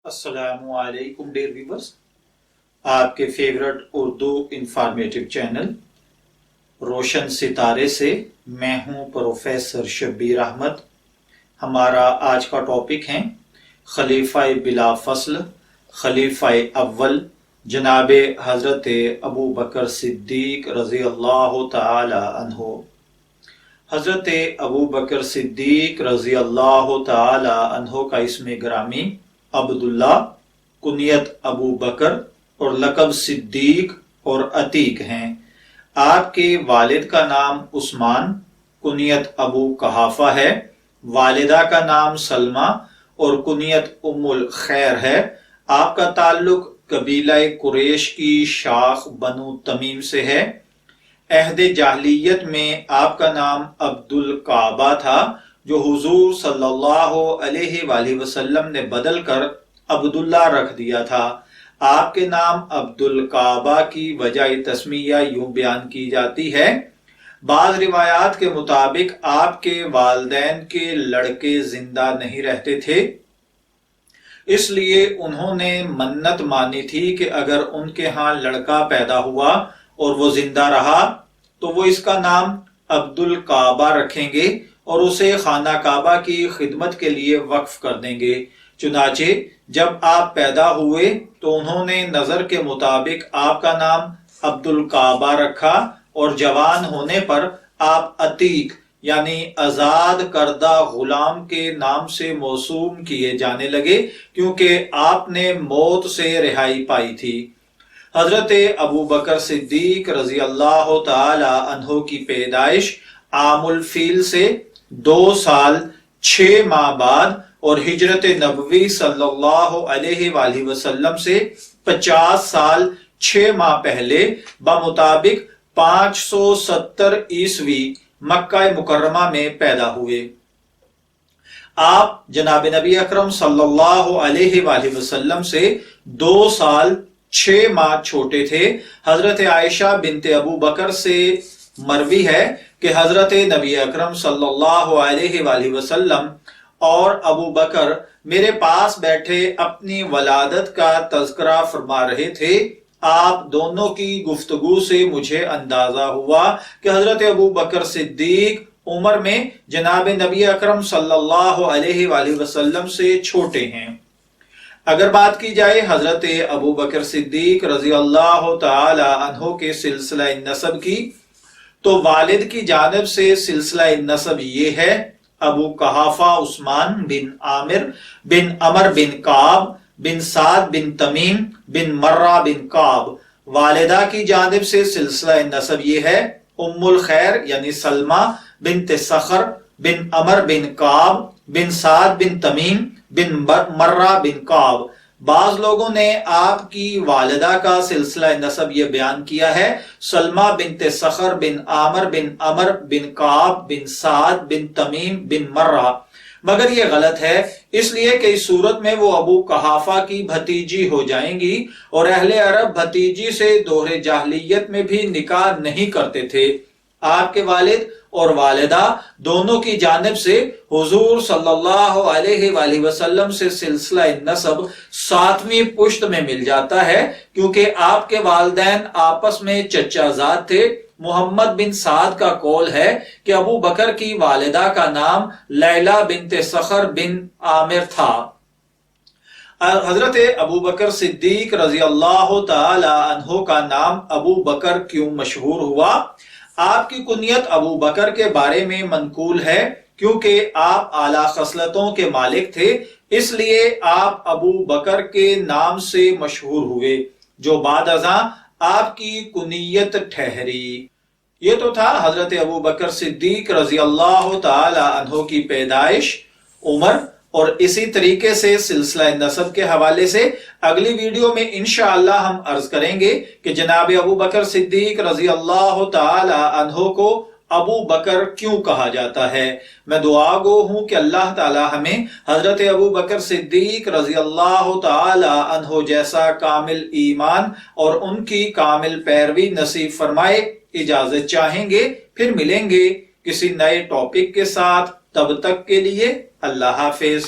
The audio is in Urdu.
السلام علیکم ڈیئر ویورز، آپ کے فیورٹ اردو انفارمیٹو چینل روشن ستارے سے میں ہوں پروفیسر شبیر احمد۔ ہمارا آج کا ٹاپک ہے خلیفہ بلا فصل، خلیفہ اول جناب حضرت ابو بکر صدیق رضی اللہ تعالی عنہ۔ حضرت ابو بکر صدیق رضی اللہ تعالی عنہ کا اسم گرامی عبداللہ، کنیت ابو بکر اور لقب صدیق اور عتیق ہیں۔ آپ کے والد کا نام عثمان، کنیت ابو قحافہ ہے، والدہ کا نام سلمہ اور کنیت ام الخیر ہے۔ آپ کا تعلق قبیلہ قریش کی شاخ بنو تمیم سے ہے۔ عہد جاہلیت میں آپ کا نام عبد الکعبہ تھا، جو حضور صلی اللہ علیہ وآلہ وسلم نے بدل کر عبداللہ رکھ دیا تھا۔ آپ کے نام عبد الکعبہ کی وجہ تسمیہ یوں بیان کی جاتی ہے۔ بعض روایات کے مطابق آپ کے والدین کے لڑکے زندہ نہیں رہتے تھے، اس لیے انہوں نے منت مانی تھی کہ اگر ان کے ہاں لڑکا پیدا ہوا اور وہ زندہ رہا تو وہ اس کا نام عبد الکعبہ رکھیں گے اور اسے خانہ کعبہ کی خدمت کے لیے وقف کر دیں گے۔ چنانچہ جب آپ پیدا ہوئے تو انہوں نے نظر کے مطابق آپ کا نام عبد الکعبہ رکھا اور جوان ہونے پر آپ عتیق یعنی آزاد کردہ غلام کے نام سے موسوم کیے جانے لگے، کیونکہ آپ نے موت سے رہائی پائی تھی۔ حضرت ابو بکر صدیق رضی اللہ تعالی عنہ کی پیدائش عام الفیل سے 2 سال 6 ماہ بعد اور ہجرت نبوی صلی اللہ علیہ وآلہ وسلم سے 50 سال 6 ماہ پہلے بمطابق 570 عیسوی مکہ مکرمہ میں پیدا ہوئے۔ آپ جناب نبی اکرم صلی اللہ علیہ وآلہ وسلم سے 2 سال 6 ماہ چھوٹے تھے۔ حضرت عائشہ بنت ابو بکر سے مروی ہے کہ حضرت نبی اکرم صلی اللہ علیہ وآلہ وسلم اور ابو بکر میرے پاس بیٹھے اپنی ولادت کا تذکرہ فرما رہے تھے۔ آپ دونوں کی گفتگو سے مجھے اندازہ ہوا کہ حضرت ابو بکر صدیق عمر میں جناب نبی اکرم صلی اللہ علیہ وآلہ وسلم سے چھوٹے ہیں۔ اگر بات کی جائے حضرت ابو بکر صدیق رضی اللہ تعالی عنہ کے سلسلہ نسب کی، تو والد کی جانب سے سلسلہ نسب یہ ہے: ابو قحافہ عثمان بن عامر بن عمر بن کعب بن سعد بن تمیم بن مرہ بن کعب۔ والدہ کی جانب سے سلسلہ نسب یہ ہے: ام الخیر یعنی سلمہ بنت صخر بن عمر بن کعب بن سعد بن تمیم بن مرہ بن کعب۔ بعض لوگوں نے آپ کی والدہ کا سلسلہ نسب یہ بیان کیا ہے: سلمہ بنت صخر بن عامر بن عمر بن کعب بن سعد بن تمیم بن مرہ، مگر یہ غلط ہے، اس لیے کہ اس صورت میں وہ ابو قحافہ کی بھتیجی ہو جائیں گی، اور اہل عرب بھتیجی سے دور جاہلیت میں بھی نکاح نہیں کرتے تھے۔ آپ کے والد اور والدہ دونوں کی جانب سے حضور صلی اللہ علیہ وآلہ وسلم سے سلسلہ نسب 7ویں پشت میں مل جاتا ہے، کیونکہ آپ کے والدین آپس میں چچا زاد تھے۔ محمد بن سعد کا قول ہے کہ ابو بکر کی والدہ کا نام لیلہ بنت صخر بن عامر تھا۔ حضرت ابو بکر صدیق رضی اللہ تعالی عنہ کا نام ابو بکر کیوں مشہور ہوا؟ آپ کی کنیت ابو بکر کے بارے میں منقول ہے، کیونکہ آپ اعلیٰ خصلتوں کے مالک تھے، اس لیے آپ ابو بکر کے نام سے مشہور ہوئے، جو بعد ازاں آپ کی کنیت ٹھہری۔ یہ تو تھا حضرت ابو بکر صدیق رضی اللہ تعالی عنہ کی پیدائش، عمر اور اسی طریقے سے سلسلہ نسب کے حوالے سے اگلی ویڈیو میں انشاءاللہ ہم عرض کریں گے کہ جناب ابو بکر صدیق رضی اللہ تعالی عنہ کو ابو بکر کیوں کہا جاتا ہے۔ میں دعا گو ہوں کہ اللہ تعالی ہمیں حضرت ابو بکر صدیق رضی اللہ تعالی عنہ جیسا کامل ایمان اور ان کی کامل پیروی نصیب فرمائے۔ اجازت چاہیں گے، پھر ملیں گے کسی نئے ٹاپک کے ساتھ، تب تک کے لیے اللہ حافظ۔